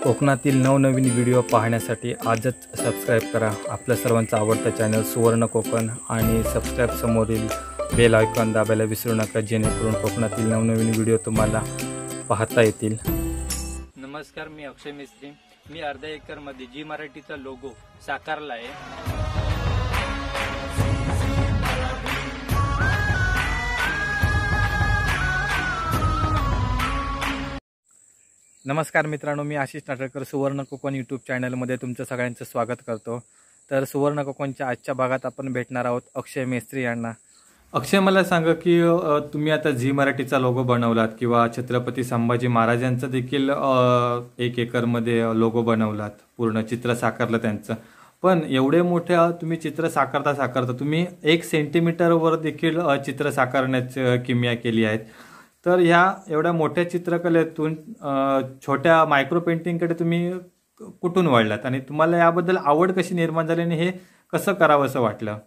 कोकणातील नवनवीन व्हिडिओ पाहण्यासाठी आजच सबस्क्राईब करा आपल्या सर्वांचा आवडता चॅनल सुवर्ण कोकण आणि सबस्क्राईब समोरील बेल आयकॉन दाबायला विसरू नका, जेणेकरून कोकणातील नवनवीन व्हिडिओ तुम्हाला पाहता येतील. नमस्कार, मी अक्षय मिस्त्री. मी अर्धा एकरमध्ये जी मराठीचा लोगो साकारला आहे. नमस्कार मित्रांनो, मी आशिष नाटककर सुवर्ण कोकण यूट्यूब चॅनलमध्ये तुमचं सगळ्यांचं स्वागत करतो. तर सुवर्ण कोकणच्या आजच्या भागात आपण भेटणार आहोत अक्षय मेस्त्री यांना. अक्षय, मला सांगा की तुम्ही आता झी मराठीचा लोगो बनवलात किंवा छत्रपती संभाजी महाराजांचा देखील 1 एकरमध्ये लोगो बनवलात, पूर्ण चित्र साकारलं त्यांचं. पण एवढे मोठे तुम्ही चित्र साकारता तुम्ही 1 सेंटीमीटरवर देखील चित्र साकारण्याची किमया केली आहेत. तर ह्या एवढ्या मोठ्या चित्रकलेतून छोट्या मायक्रो पेंटिंगकडे तुम्ही कुठून वळलात आणि तुम्हाला याबद्दल आवड कशी निर्माण झाली आणि हे कसं करावं असं वाटलं?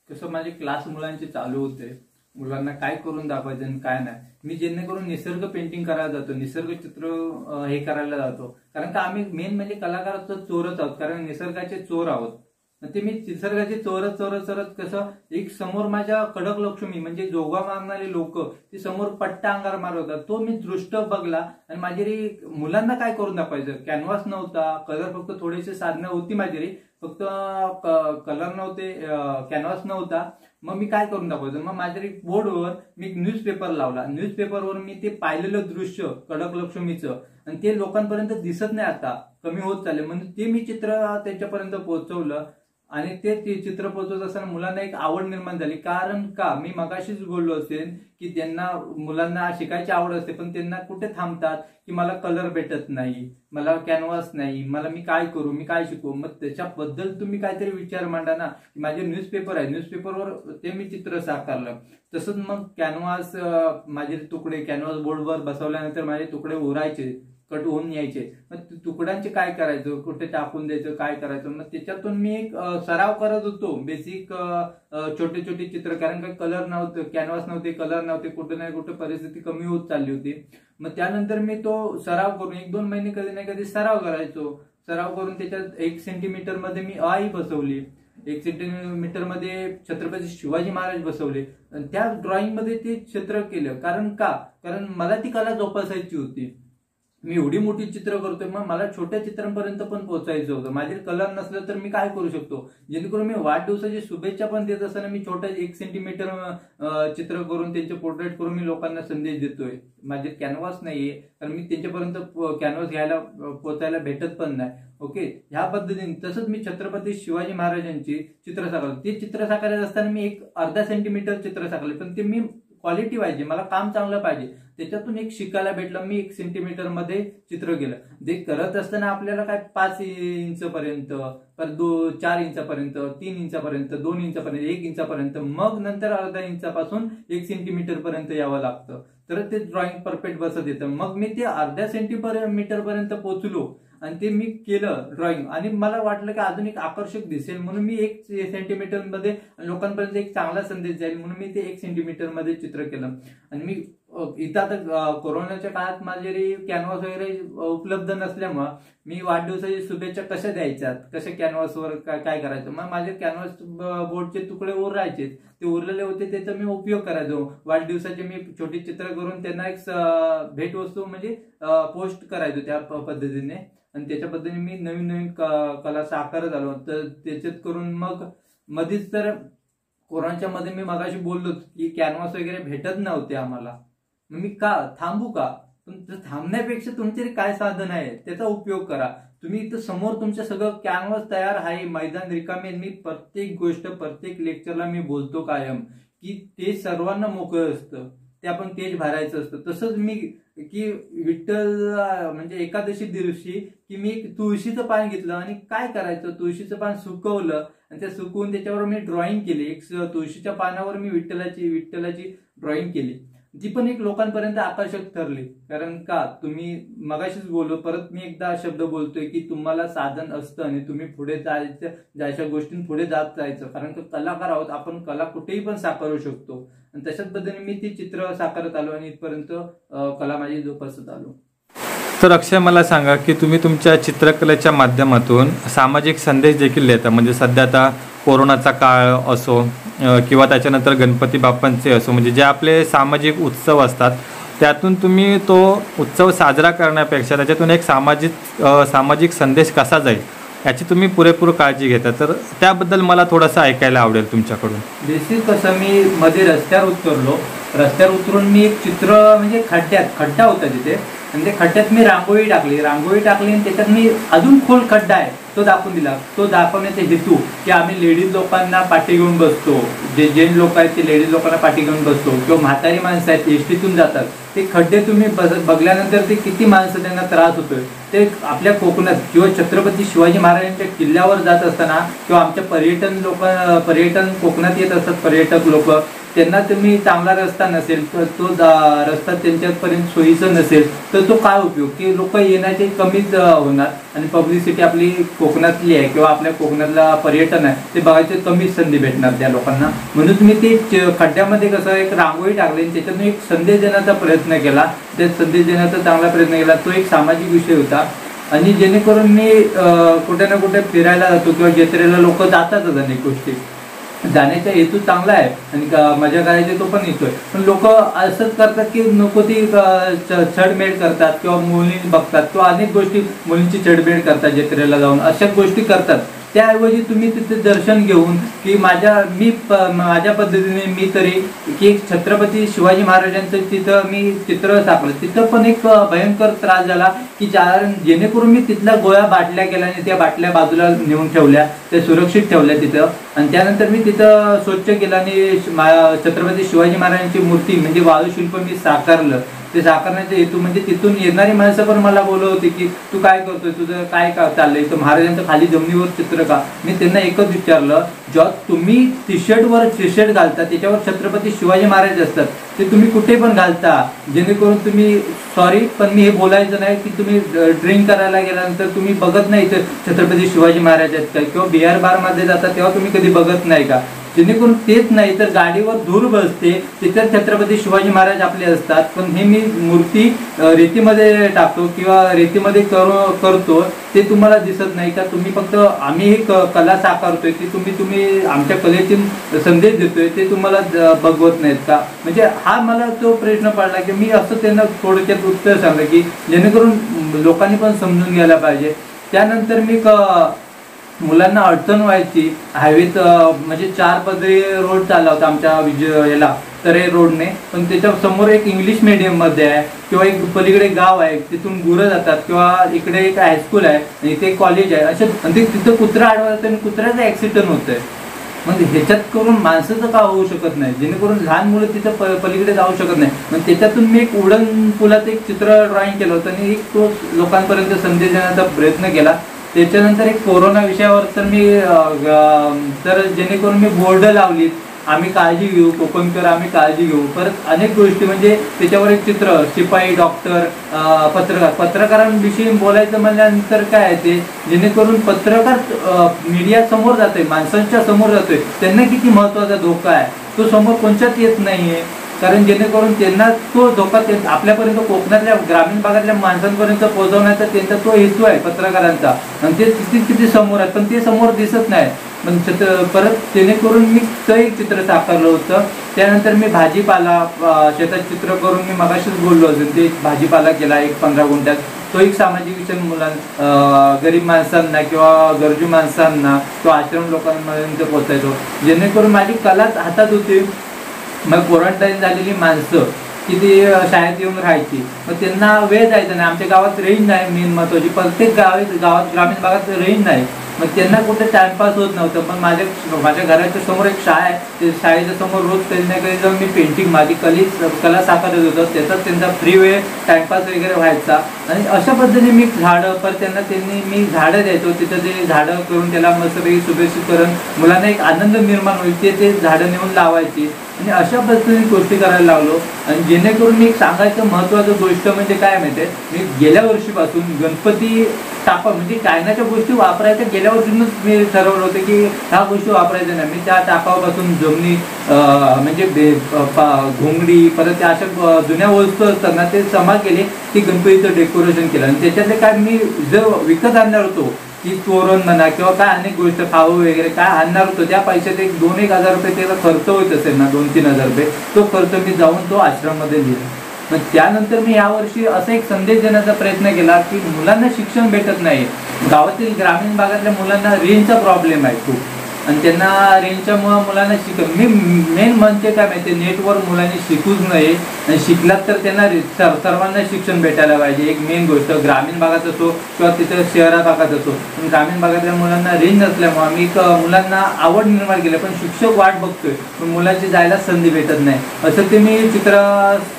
कसं, माझे क्लास मुलांचे चालू होते, मुलांना काय करून दाखवायचं आणि काय नाही. मी जेणेकरून निसर्ग पेंटिंग करायला जातो, निसर्ग चित्र हे करायला जातो, कारण का आम्ही मेन म्हणजे कलाकाराचं चोरच आहोत, कारण निसर्गाचे चोर आहोत. ते मी निसर्गाचे चोरत कसं, एक समोर माझ्या कडक लक्ष्मी म्हणजे जोगा मागणारे लोक ते समोर पट्टा अंगार मारवतात, तो मी दृष्ट बघला. आणि माझी मुलांना काय करून दाखवायचं, कॅनव्हास नव्हता, कलर फक्त थोडेसे साधनं होती माझी, फक्त कलर नव्हते, कॅनव्हास नव्हता. मग मी काय करून दाखवायचं, मग माझ्या बोर्डवर मी न्यूजपेपर लावला. न्यूजपेपरवर मी ते पाहिलेलं दृश्य कडक लक्ष्मीचं, आणि ते लोकांपर्यंत दिसत नाही, आता कमी होत चालले, म्हणून ते मी चित्र त्यांच्यापर्यंत पोहोचवलं. आणि ते चित्र पोहोचवत असताना मुलांना एक आवड निर्माण झाली. कारण का, मी मगाशीच बोललो असेल की त्यांना मुलांना शिकायची आवड असते, पण त्यांना कुठे थांबतात की मला कलर भेटत नाही, मला कॅनव्हास नाही, मी काय करू, मी काय शिकू. मग त्याच्याबद्दल तुम्ही काहीतरी विचार मांडा ना. माझे न्यूजपेपर आहे, न्यूजपेपरवर ते मी चित्र साकारलं. तसंच मग कॅनव्हास, माझे तुकडे कॅनव्हास बोर्डवर बसवल्यानंतर माझे तुकडे उरायचे, कट होऊन यायचे. मग तुकड्यांचे काय करायचं, कुठे टाकून द्यायचं, काय करायचं. मग त्याच्यातून मी एक सराव करत होतो, बेसिक छोटे छोटे चित्र. कारण का कलर नव्हते, कॅनव्हास नव्हते, कलर नव्हते, कुठे ना कुठे परिस्थिती कमी होत चालली होती. मग त्यानंतर मी तो सराव करून 1-2 महिने कधी ना कधी सराव करायचो. सराव करून त्याच्यात 1 सेंटीमीटर मध्ये मी आई बसवली, 1 सेंटीमीटर मध्ये छत्रपती शिवाजी महाराज बसवले. त्या ड्रॉइंग मध्ये ते चित्र केलं. कारण मला ती कला जोपासायची होती. मी एवढी मोठी चित्र करतोय, मग मला छोट्या चित्रांपर्यंत पण पोहोचायचं होतं. माझे कलर नसलं तर मी काय करू शकतो, जेणेकरून मी वाढदिवसाची शुभेच्छा पण देत असताना मी छोटं 1 सेंटीमीटर चित्र करून त्यांचे पोर्ट्रेट करून मी लोकांना संदेश देतोय. माझे कॅनव्हास नाहीये, कारण मी त्यांच्यापर्यंत कॅनव्हास घ्यायला पोहोचायला भेटत पण नाही. ओके, ह्या पद्धतीने. तसंच मी छत्रपती शिवाजी महाराजांची चित्र साकारलं. ते चित्र साकारत असताना मी 1 अर्धा सेंटीमीटर चित्र साकारले, पण ते मी क्वालिटी पाहिजे, मला काम चांगलं पाहिजे, त्याच्यातून एक शिकायला भेटलं. मी 1 सेंटीमीटर मध्ये चित्र केलं. ते करत असताना आपल्याला काय 5 इंचपर्यंत, 4 इंचापर्यंत, 3 इंचापर्यंत, 2 इंचापर्यंत, 1 इंचापर्यंत, मग नंतर अर्धा इंचापासून 1 सेंटीमीटर पर्यंत यावं लागतं, तर ते ड्रॉइंग परफेक्ट बसत येतं. मग मी ते अर्ध्या सेंटीमीटर पर्यंत पोहोचलो आणि ते मी केलं ड्रॉइंग. आणि मला वाटलं की अजून एक आकर्षक दिसेल, म्हणून मी 1 सेंटीमीटर मध्ये लोकांपर्यंत एक चांगला संदेश जाईल म्हणून मी ते 1 सेंटीमीटर मध्ये चित्र केलं. आणि मी इथं आता कोरोनाच्या काळात माझे कॅनव्हास वगैरे उपलब्ध नसल्यामुळं मी वाढदिवसाची शुभेच्छा कशा द्यायच्यात, कशा कॅनव्हासवर काय करायचं. मग माझे कॅनव्हास बोर्डचे तुकडे उरायचे, ते उरलेले होते, त्याचा मी उपयोग करायचो. वाढदिवसाचे मी छोटी चित्र करून त्यांना एक भेटवस्तू म्हणजे पोस्ट करायचो त्या पद्धतीने. आणि त्याच्या पद्धतीने मी नवीन कला साकारत आलो. तर त्याच्यात करून मग मध्येच तर कोरोनाच्या मध्ये मी मगाशी बोललो की कॅनव्हास वगैरे भेटत नव्हते आम्हाला. मी का थांबू का, पण थांबण्यापेक्षा तुमचे काय साधन आहे त्याचा उपयोग करा. तुम्ही इथं समोर तुमच्या सगळं कॅनव्हास तयार आहे, मैदान रिकामे. मी प्रत्येक गोष्ट प्रत्येक लेक्चरला मी बोलतो कायम की ते सर्वांना मोकळं असतं, ते आपण तेज भरायचं असतं. तसंच मी की विठ्ठल म्हणजे एकादशी दिवशी की मी तुळशीचं पान घेतलं आणि काय करायचं, तुळशीचं पान सुकवलं आणि ते सुकवून त्याच्यावर मी ड्रॉइंग केली. 1 तुळशीच्या पानावर मी विठ्ठलाची ड्रॉइंग केली. ती पण एक लोकांपर्यंत आकर्षक ठरली. कारण का, तुम्ही मगाशीच बोललो, परत मी एकदा शब्द बोलतोय की तुम्हाला साधन असतं आणि तुम्ही पुढे जायचं, ज्याच्या गोष्टीं पुढे जात जायचं. कारण का कलाकार आहोत आपण, कला कुठेही पण साकारू शकतो. आणि तशाच पद्धतीने मी ती चित्र साकारत आलो आणि इथपर्यंत कला माझी जोपासत आलो. तर अक्षय, मला सांगा की तुम्ही तुमच्या चित्रकलेच्या माध्यमातून सामाजिक संदेश देखील देता. म्हणजे सध्या आता कोरोनाचा काळ असो किंवा त्याच्यानंतर गणपती बाप्पांचे असो, म्हणजे जे आपले सामाजिक उत्सव असतात त्यातून तुम्ही तो उत्सव साजरा करण्यापेक्षा त्याच्यातून एक सामाजिक संदेश कसा जाईल याची तुम्ही पुरेपूर काळजी घेता. तर त्याबद्दल मला थोडंसं ऐकायला आवडेल तुमच्याकडून. बेसिक कसं, मी मध्ये रस्त्यावर उतरून मी एक चित्र, म्हणजे खड्डा होता तिथे, आणि ते खड्ड्यात मी रांगोळी टाकली आणि त्याच्यात मी अजून खोल खड्डा आहे तो दाखवून दिला. तो दाखवण्याचा हेतू की आम्ही लेडीज लोकांना पाठी घेऊन बसतो, जे जेंट लोक आहेत ते लेडीज लोकांना पाठी घेऊन बसतो, किंवा म्हातारी माणसं आहेत एसटीतून जातात, ते खड्डे तुम्ही बघल्यानंतर ते किती माणसं त्यांना त्रास होतोय. ते आपल्या कोकणात किंवा छत्रपती शिवाजी महाराजांच्या किल्ल्यावर जात असताना किंवा आमच्या पर्यटन कोकणात येत असतात पर्यटक लोक, त्यांना तुम्ही चांगला रस्ता नसेल तर तो रस्ता त्यांच्यापर्यंत सोयीचा नसेल तर तो काय उपयोग, की लोक येण्याचे कमीच होणार आणि पब्लिसिटी आपली कोकणातली आहे किंवा आपल्या कोकणातला पर्यटन आहे ते बघायचे कमीच संधी भेटणार त्या लोकांना. म्हणून तुम्ही ते खड्ड्यामध्ये कसं एक रांगोळी टाकली आणि त्याच्यातून एक संदेश देण्याचा प्रयत्न केला. त्या संदेश देण्याचा चांगला प्रयत्न केला. तो एक सामाजिक विषय होता. आणि जेणेकरून मी कुठे ना कुठे फिरायला जातो किंवा जत्रेला लोक जातातच, अनेक गोष्टी जाण्याचा हेतू चांगला आहे आणि मजा करायची तो पण येतोय, पण लोक असंच करतात की नको ती छडमेड करतात किंवा मुली बघतात किंवा अनेक गोष्टी मुलींची छडमेड करतात जत्रेला जाऊन, अशा गोष्टी करतात. त्याऐवजी तुम्ही तिथे दर्शन घेऊन की माझ्या पद्धतीने मी तरी की एक छत्रपती शिवाजी महाराजांचं तिथं मी चित्र टाकलं. तिथं पण एक भयंकर त्रास झाला की जेणेकरून मी तिथल्या गोळ्या बाटल्या केल्या आणि त्या बाटल्या बाजूला नेऊन ठेवल्या, त्या सुरक्षित ठेवल्या तिथं. आणि त्यानंतर मी तिथं स्वच्छ केलं आणि छत्रपती शिवाजी महाराजांची मूर्ती म्हणजे वाळूशिल्प मी साकारलं. ते साकारण्याचा हेतू म्हणजे तिथून येणारी माणसं पण मला बोलत होती की तू काय करतोय, तुझं काय चाललंय, तर महाराजांचं खाली जमिनीवर चित्र का. मी त्यांना एकच विचारलं, जेव्हा तुम्ही टी शर्ट घालता त्याच्यावर छत्रपती शिवाजी महाराज असतात, ते तुम्ही कुठे पण घालता, जेणेकरून तुम्ही सॉरी पण मी हे बोलायचं नाही की तुम्ही ड्रिंक करायला गेल्यानंतर तुम्ही बघत नाही तर छत्रपती शिवाजी महाराज आहेत का, किंवा बिहार बारमध्ये जाता तेव्हा तुम्ही कधी बघत नाही का. जेणेकरून तेच नाही तर गाडीवर धूर बसते तिथे छत्रपती शिवाजी महाराज आपले असतात, पण हे मी मूर्ती रेतीमध्ये टाकतो किंवा रेतीमध्ये करतो ते तुम्हाला दिसत नाही का. तुम्ही फक्त आम्ही ही कला साकारतोय की तुम्ही आमच्या कलेतून संदेश देतोय ते तुम्हाला बघवत नाहीत का. म्हणजे हा मला तो प्रश्न पडला की मी असं त्यांना थोडक्यात उत्तर सांगलं की जेणेकरून लोकांनी पण समजून घ्यायला पाहिजे. त्यानंतर मी मुलांना अडचण व्हायची हायवेत, म्हणजे 4 पदरी रोड चालला होता आमच्या याला तरे रोडने, पण त्याच्या समोर एक इंग्लिश मीडियम मध्ये आहे किंवा एक पलीकडे गाव आहे तिथून गुरं जातात किंवा इकडे एक हायस्कूल आहे आणि इथे कॉलेज आहे, असे तिथं कुत्रा आढळतं आणि कुत्र्याचं ऍक्सिडेंट होतंय. म्हणजे ह्याच्यात करून माणसाचं का होऊ शकत नाही, जेणेकरून लहान मुलं तिथं पलीकडे जाऊ शकत नाही. मग त्याच्यातून मी एक उडण पुलाचं एक चित्र ड्रॉइंग केलं होतं आणि एक तो लोकांपर्यंत संदेश देण्याचा प्रयत्न केला. त्याच्यानंतर एक कोरोना विषयावर तर जेणेकरून मी बोर्ड लावलीत, आम्ही काळजी घेऊ, कोकणकर आम्ही काळजी घेऊ. परत अनेक गोष्टी म्हणजे त्याच्यावर एक चित्र, शिपाई, डॉक्टर, पत्रकारांविषयी बोलायचं म्हणल्यानंतर काय आहे ते, जेणेकरून पत्रकार मीडिया समोर जातोय, माणसांच्या समोर जातोय, त्यांना किती महत्वाचा धोका आहे तो समोर कोणत्याच येत नाहीये. कारण जेणेकरून त्यांना तो धोका आपल्यापर्यंत कोकणातल्या ग्रामीण भागातल्या माणसांपर्यंत पोहोचवण्याचा त्यांचा तो हेतू आहे पत्रकारांचा, आणि ते किती समोर आहे पण ते समोर दिसत नाही. पण परत जेणेकरून मी ते एक चित्र साकारलं होतं. त्यानंतर मी भाजीपाला शेतात चित्र करून मी मगाशीच बोललो असेल ते भाजीपाला केला एक 15 गुंठ्यात. तो एक सामाजिक विषय गरीब माणसांना किंवा गरजू माणसांना किंवा आश्रम लोकांपर्यंत पोहोचायचो, जेणेकरून माझी कलाच हातात होती. मग क्वारंटाईन झालेली माणसं की ती शाळेत येऊन राहायची, मग त्यांना वेळ जायचा नाही. आमच्या गावात रेंज नाही, मेन महत्वाची प्रत्येक गावात ग्रामीण भागात रेंज नाही, मग त्यांना कुठे टाइमपास होत नव्हतं. पण माझ्या घराच्या समोर एक शाळा आहे, ते शाळेच्या समोर रोज कधी ना कधी जाऊन मी पेंटिंग माझी कला साकारत होतो, त्याचाच त्यांचा फ्री वेळ टाइमपास वगैरे व्हायचा. आणि अशा पद्धतीने मी झाडं मी झाडं द्यायचो, तिथं ते झाडं करून त्याला मस्तपैकी सुभेक्षित करून मुलांना एक आनंद निर्माण होईल ते झाडं नेऊन लावायची. आणि अशा पद्धतीने गोष्टी करायला लागलो. आणि जेणेकरून मी एक सांगायचं महत्त्वाचं गोष्ट म्हणजे काय माहिती आहे, मी गेल्या वर्षीपासून गणपती टाका म्हणजे चायनाच्या गोष्टी वापरायच्या गेल्यापासूनच मी ठरवलं होतं की ह्या गोष्टी वापरायच्या नाही. मी त्या टाकावापासून जमिनी म्हणजे घोंगडी परत त्या अशा जुन्या वस्तू असतात ना ते जमा केले की गणपतीचं डेकोरेशन केलं. आणि त्याच्यातले काय मी जर विकत आणणार होतो की तोरण म्हणा किंवा काय अनेक गोष्ट खाऊ वगैरे काय आणणार होतो त्या पैशात 2-1 हजार रुपये त्याचा खर्च होत असेल ना, 2-3 हजार रुपये, तो खर्च मी जाऊन तो आश्रममध्ये दिला. मग त्यानंतर मी यावर्षी असा एक संदेश देण्याचा प्रयत्न केला की मुलांना शिक्षण भेटत नाही. गावातील ग्रामीण भागातल्या मुलांना रेंजचा प्रॉब्लेम आहे खूप आणि त्यांना रेंजच्यामुळं मुलांना मी मेन म्हणजे काय माहिती, नेटवर मुलांनी शिकूच नाही आणि शिकलात तर त्यांना सर्वांना शिक्षण भेटायला पाहिजे. एक मेन गोष्ट ग्रामीण भागात असो किंवा तिथं शहरा भागात असो, पण ग्रामीण भागातल्या मुलांना रेंज नसल्यामुळे आम्ही मुलांना आवड निर्माण केली, पण शिक्षक वाट बघतोय पण मुलांची जायला संधी भेटत नाही. असं ते मी चित्र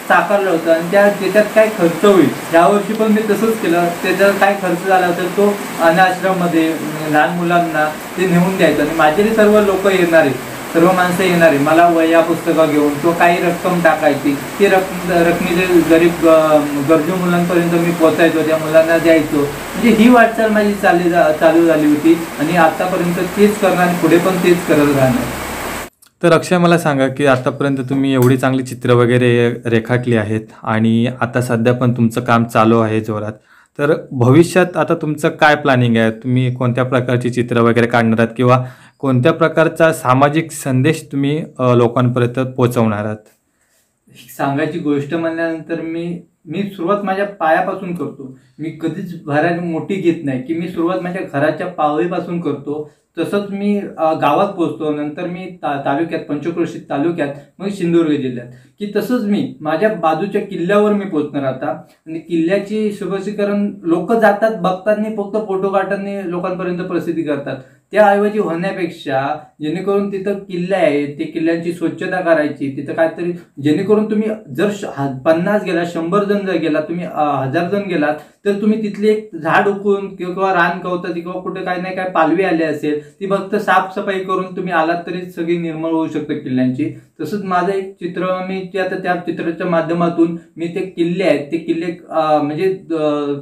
साकारलं होतं आणि त्याच्यात काय खर्च होईल यावर्षी पण मी तसंच केलं. त्याच्यात काय खर्च झाला तर तो अनाश्रममध्ये लहान मुलांना ते नेऊन द्यायचं आणि माझे सर्व लोक येणारे, सर्व माणसं येणारे मला वह्या पुस्तकं घेऊन तो काही रक्कम टाकायची, ती रकमेचे गरीब गरजू मुलांपर्यंत मी पोचायचो, त्या मुलांना द्यायचो. म्हणजे ही वाटचाल माझी चालू झाली होती आणि आतापर्यंत तेच करणार आणि पुढे पण तेच करत राहणार. तर अक्षय मला सांगा की आतापर्यंत तुम्ही एवढी चांगली चित्र वगैरे रेखाटली आहेत आणि आता सध्या पण तुमचं काम चालू आहे जोरात, तर भविष्यात आता तुमचं काय प्लॅनिंग आहे? तुम्ही कोणत्या प्रकारची चित्र वगैरे काढणार आहात किंवा कोणत्या प्रकारचा सामाजिक संदेश तुम्ही लोकांपर्यंत पोहोचवणार आहात? सांगायची गोष्ट म्हणल्यानंतर मी सुरुवात माझ्या पायापासून करतो. मी कधीच भरारी मोठी घेत नाही की मी सुरुवात माझ्या घराच्या पावलीपासून करतो. तसंच मी गावात पोहोचतो, नंतर मी तालुक्यात पंचक्रोशी तालुक्यात, मग सिंधुदुर्ग जिल्ह्यात, की तसंच मी माझ्या बाजूच्या किल्ल्यावर मी पोहोचणार आता. आणि किल्ल्याची सुशोभीकरण लोक जातात बघतात नाही, फक्त फोटो काढतात लोकांपर्यंत प्रसिद्धी करतात. त्याऐवजी होण्यापेक्षा जेणेकरून तिथं किल्ले आहे ते किल्ल्यांची स्वच्छता करायची, तिथं काहीतरी जेणेकरून तुम्ही जर 50 गेला 100 जण जर गेला, तुम्ही 1000 जण गेलात तर तुम्ही तिथले एक झाड उकळून किंवा रान कवतात किंवा कुठे काही नाही काय पालवी आली असेल ती फक्त साफसफाई करून तुम्ही आलात तरी सगळी निर्मळ होऊ शकते किल्ल्यांची. तसंच माझं एक चित्र मी आता त्या चित्राच्या माध्यमातून मी ते किल्ले आहेत ते किल्ले म्हणजे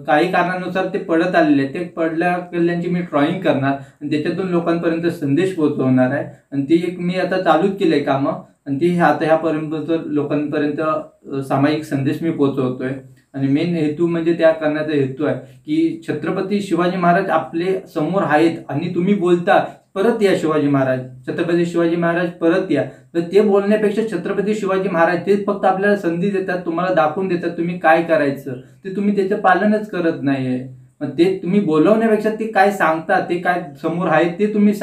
काही कारणानुसार ते पडत आलेले आहेत, ते पडल्या किल्ल्यांची मी ड्रॉइंग करणार आणि त्याच्यातून लोकांपर्यंत संदेश पोहोचवणार आहे. आणि ती एक मी आता चालूच केलंय कामं आणि ती आता ह्यापर्यंत लोकांपर्यंत सामाजिक संदेश मी पोहोचवतोय. आणि मेन हेतू म्हणजे त्या करण्याचा हेतू आहे की छत्रपती शिवाजी महाराज आपले समोर आहेत आणि तुम्ही बोलता परत या शिवाजी महाराज, छत्रपती शिवाजी महाराज परत या. तर ते बोलण्यापेक्षा छत्रपती शिवाजी महाराज ते फक्त आपल्याला संधी देतात, तुम्हाला दाखवून देतात तुम्ही काय करायचं, ते तुम्ही त्याचं पालनच करत नाहीये. मग ते तुम्ही बोलवण्यापेक्षा ते काय सांगतात, ते काय समोर आहे ते तुम्ही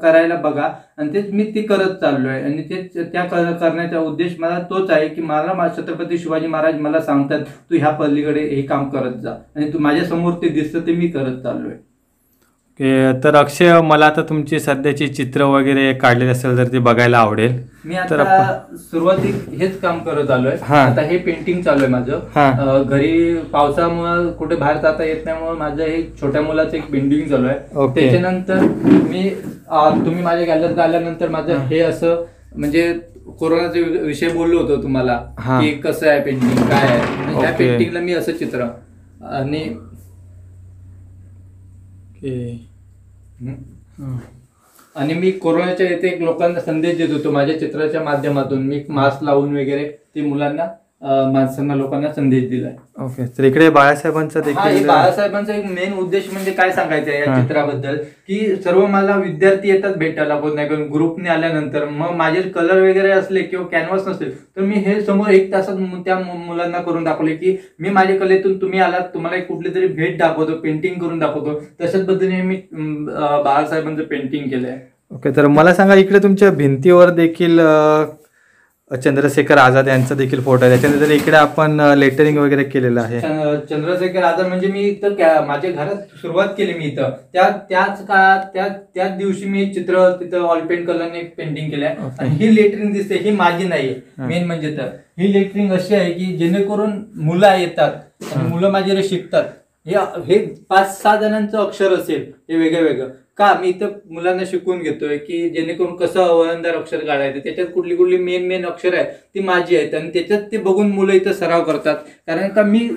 करायला बघा आणि तेच मी ते करत चाललोय. आणि ते त्या करण्याचा उद्देश मला तोच आहे की मला छत्रपती शिवाजी महाराज मला सांगतात तू ह्या पलीकडे हे काम करत जा आणि तू माझ्या समोर ते दिसतं ते मी करत चाललोय. तर अक्षय, मला आता तुमची सध्याची चित्र वगैरे काढलेली असेल तर ते बघायला आवडेल. मी आता सुरुवातीक हेच काम करत आलोय. आता हे पेंटिंग चालू आहे माझं. घरी पावसामुळे कुठे बाहेर जाता येत त्यामुळे माझं हे छोट्या मुलाचं एक पेंटिंग चालू आहे. त्याच्यानंतर तुम्ही माझ्या गॅलरीत आल्यानंतर माझं हे असं म्हणजे कोरोनाचा विषय बोललो होतो तुम्हाला की कसं आहे पेंटिंग काय आहे, त्या पेंटिंगला मी असं चित्र आणि मी कोरोनाच्या इथे एक लोकांना संदेश देत होतो माझ्या चित्राच्या माध्यमातून. मी मास्क लावून वगैरे ते मुलांना माणसांना लोकांना संदेश दिलाय. ओके, तर इकडे बाळासाहेबांचा देखील बाळासाहेबांचा एक मेन उद्देश म्हणजे काय सांगायचं आहे या चित्राबद्दल की सर्व मला विद्यार्थी येतात भेटायला, कोण नाही कोण ग्रुपने आल्यानंतर मग माझे कलर वगैरे असले किंवा कॅनव्हास नसेल तर मी हे समोर 1 तासात त्या मुलांना करून दाखवले की मी माझ्या कलेतून तुम्ही आलात तुम्हाला एक कुठली तरी भेट दाखवतो, पेंटिंग करून दाखवतो. तशाच पद्धतीने मी बाळासाहेबांचं पेंटिंग केलंय. ओके, तर मला सांगा इकडे तुमच्या भिंतीवर देखील चंद्रशेखर आझाद यांचा देखील फोटो आहे, त्याच्यानंतर इकडे आपण लेटरिंग वगैरे केलेलं आहे. चंद्रशेखर आझाद म्हणजे मी इथं माझ्या घरात सुरुवात केली मी इथं त्याच काळात त्याच दिवशी मी चित्र तिथं ऑल पेंट कलरने पेंटिंग केलंय. आणि ही लेटरिंग दिसते ही माझी नाहीये. मेन म्हणजे तर ही लेटरिंग अशी आहे की जेणेकरून मुलं येतात आणि मुलं माझ्याकडे शिकतात. हे 5-6 जणांचं अक्षर असेल हे वेगळं वेगळं का मी इथं मुलांना शिकवून घेतोय की जेणेकरून कसं वळणदार अक्षर काढायचं, त्याच्यात कुठली कुठली मेन अक्षर आहेत ती माझी आहेत आणि त्याच्यात ते बघून मुलं इथं सराव करतात. कारण का मी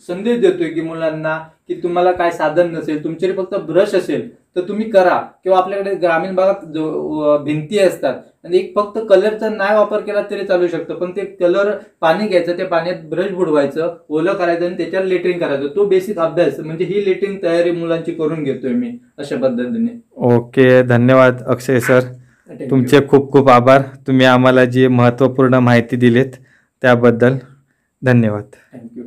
संदेश देतोय की मुलांना की तुम्हाला काय साधन नसेल, तुमच्याकडे फक्त ब्रश असेल तर तुम्ही करा, किंवा आपल्याकडे ग्रामीण भागात भिंती असतात आणि एक फक्त कलरचा नाही वापर केला तरी चालू शकतो, पण ते कलर पाणी घ्यायचं, त्या पाण्यात ब्रश बुडवायचं, ओलं करायचं आणि त्याच्यावर लेटरिंग करायचं, तो बेसिक अभ्यास म्हणजे ही लेटरिंग तयारी मुलांची करून घेतोय मी अशा पद्धतीने. ओके, धन्यवाद अक्षय सर. तुमचे खूप खूप आभार. तुम्ही आम्हाला जी महत्त्वपूर्ण माहिती दिलीत त्याबद्दल धन्यवाद. थँक्यू.